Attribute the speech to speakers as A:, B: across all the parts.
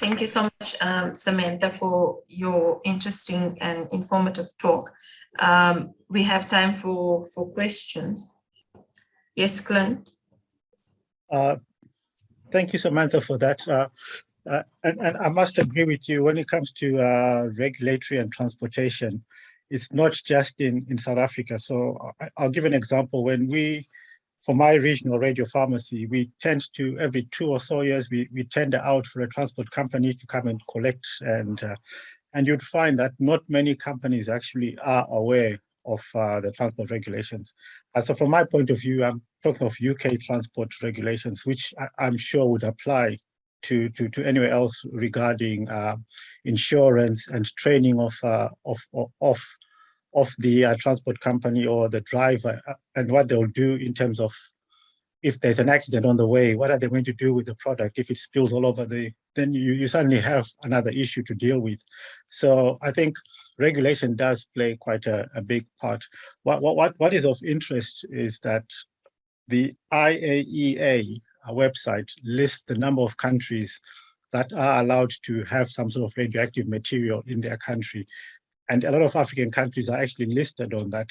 A: Thank you so much, Samantha, for your interesting and informative talk. We have time for questions. Yes, Clint.
B: Thank you, Samantha, for that. And I must agree with you when it comes to regulatory and transportation. It's not just in South Africa. So I'll give an example. When we, for my regional radio pharmacy, we tend to, every 2 or so years, we tender out for a transport company to come and collect. And you'd find that not many companies actually are aware of the transport regulations. So from my point of view, I'm talking of UK transport regulations, which I'm sure would apply to anywhere else regarding insurance and training of the transport company or the driver, and what they'll do in terms of if there's an accident on the way, what are they going to do with the product? If it spills all over then you suddenly have another issue to deal with. So I think regulation does play quite a big part. What is of interest is that the IAEA website lists the number of countries that are allowed to have some sort of radioactive material in their country. And a lot of African countries are actually listed on that,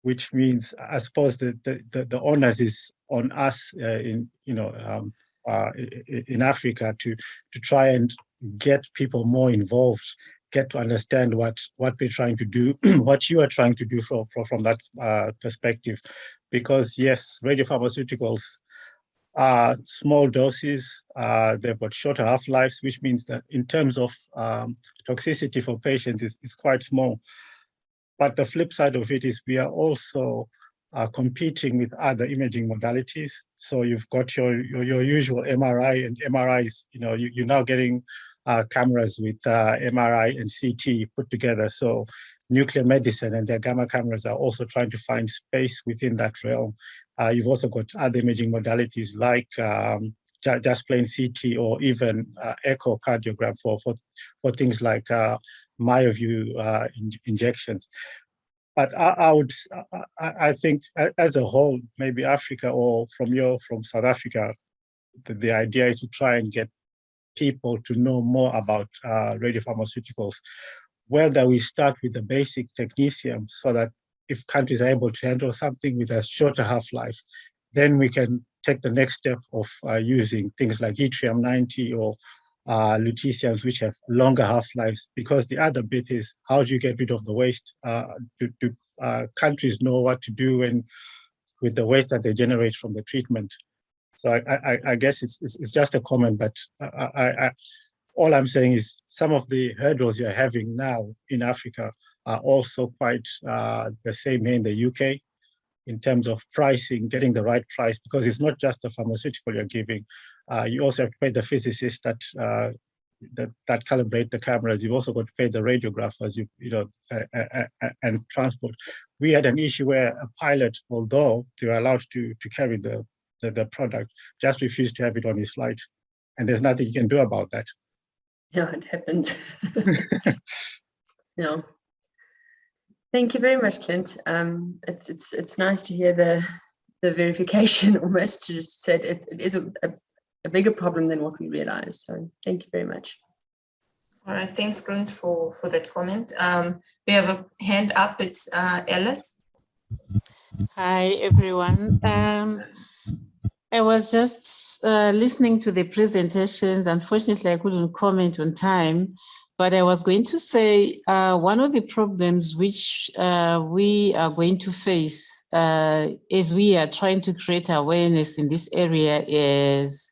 B: which means I suppose the onus is on us in Africa to try and get people more involved, get to understand what we're trying to do, what you are trying to do from that perspective. Because yes, radiopharmaceuticals are small doses, they've got shorter half-lives, which means that in terms of toxicity for patients, it's quite small. But the flip side of it is we are also competing with other imaging modalities. So you've got your usual MRI, and MRIs, you're now getting cameras with MRI and CT put together. So nuclear medicine and their gamma cameras are also trying to find space within that realm. You've also got other imaging modalities like just plain CT or even echocardiogram for things like myoview injections. But I think as a whole, maybe Africa or from South Africa, the idea is to try and get people to know more about radiopharmaceuticals, whether we start with the basic technetium so that if countries are able to handle something with a shorter half-life, then we can take the next step of using things like yttrium-90 or lutetiums, which have longer half-lives, because the other bit is how do you get rid of the waste? Do countries know what to do with the waste that they generate from the treatment? So I guess it's just a comment, but all I'm saying is some of the hurdles you're having now in Africa are also quite the same here in the UK in terms of pricing, getting the right price, because it's not just the pharmaceutical you're giving. You also have to pay the physicists that calibrate the cameras. You've also got to pay the radiographers, and transport. We had an issue where a pilot, although they were allowed to carry the product, just refused to have it on his flight, and there's nothing you can do about that.
C: Yeah, it happened. Yeah. Thank you very much, Clint. It's nice to hear the verification almost, to just said it is a bigger problem than what we realized. So thank you very much.
A: All right, thanks, Clint, for that comment. We have a hand up. It's Alice.
D: Hi, everyone. I was just listening to the presentations. Unfortunately, I couldn't comment on time, but I was going to say one of the problems which we are going to face as we are trying to create awareness in this area is,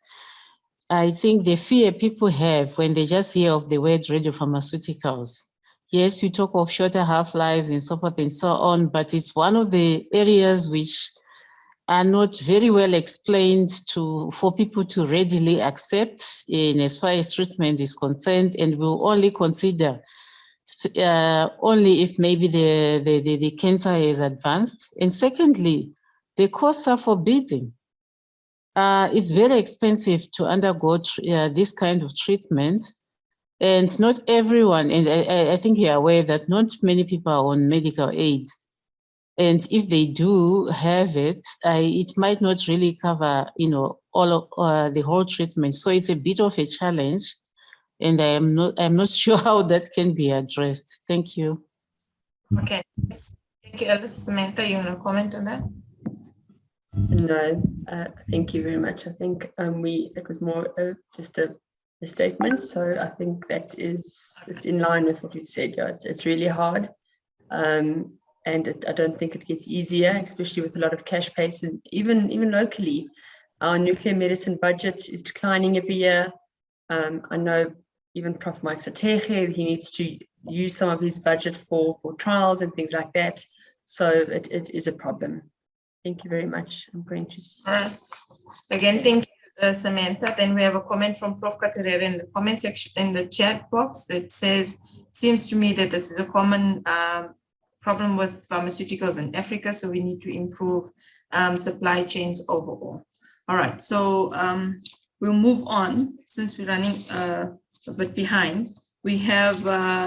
D: I think, the fear people have when they just hear of the word radiopharmaceuticals. Yes, we talk of shorter half-lives and so forth and so on, but it's one of the areas which are not very well explained for people to readily accept in as far as treatment is concerned, and will only consider only if maybe the cancer is advanced. And secondly, the costs are forbidding. It's very expensive to undergo this kind of treatment, and not everyone, and I think you're aware that not many people are on medical aid. And if they do have it, it might not really cover, all of the whole treatment. So it's a bit of a challenge and I'm not sure how that can be addressed. Thank you.
A: Okay. Thank you, Alice. Samantha, you want to comment on that?
C: No, thank you very much. I think it was more just a statement. So I think it's in line with what you said. Yeah, it's really hard. And I don't think it gets easier, especially with a lot of cash pays, and even locally, our nuclear medicine budget is declining every year. I know even Prof. Mike Sateche, he needs to use some of his budget for trials and things like that. So it is a problem. Thank you very much. I'm going to.
A: All right. Again, thank you, Samantha. Then we have a comment from Prof. Katerere in the comment section, in the chat box, that says, seems to me that this is a common problem with pharmaceuticals in Africa, so we need to improve supply chains overall. All right, so we'll move on since we're running a bit behind. We have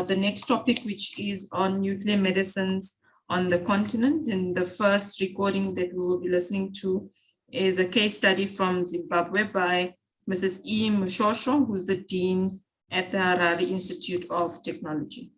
A: the next topic, which is on nuclear medicines on the continent. And the first recording that we will be listening to is a case study from Zimbabwe by Mrs. E. Mushosho, who's the Dean at the Harare Institute of Technology.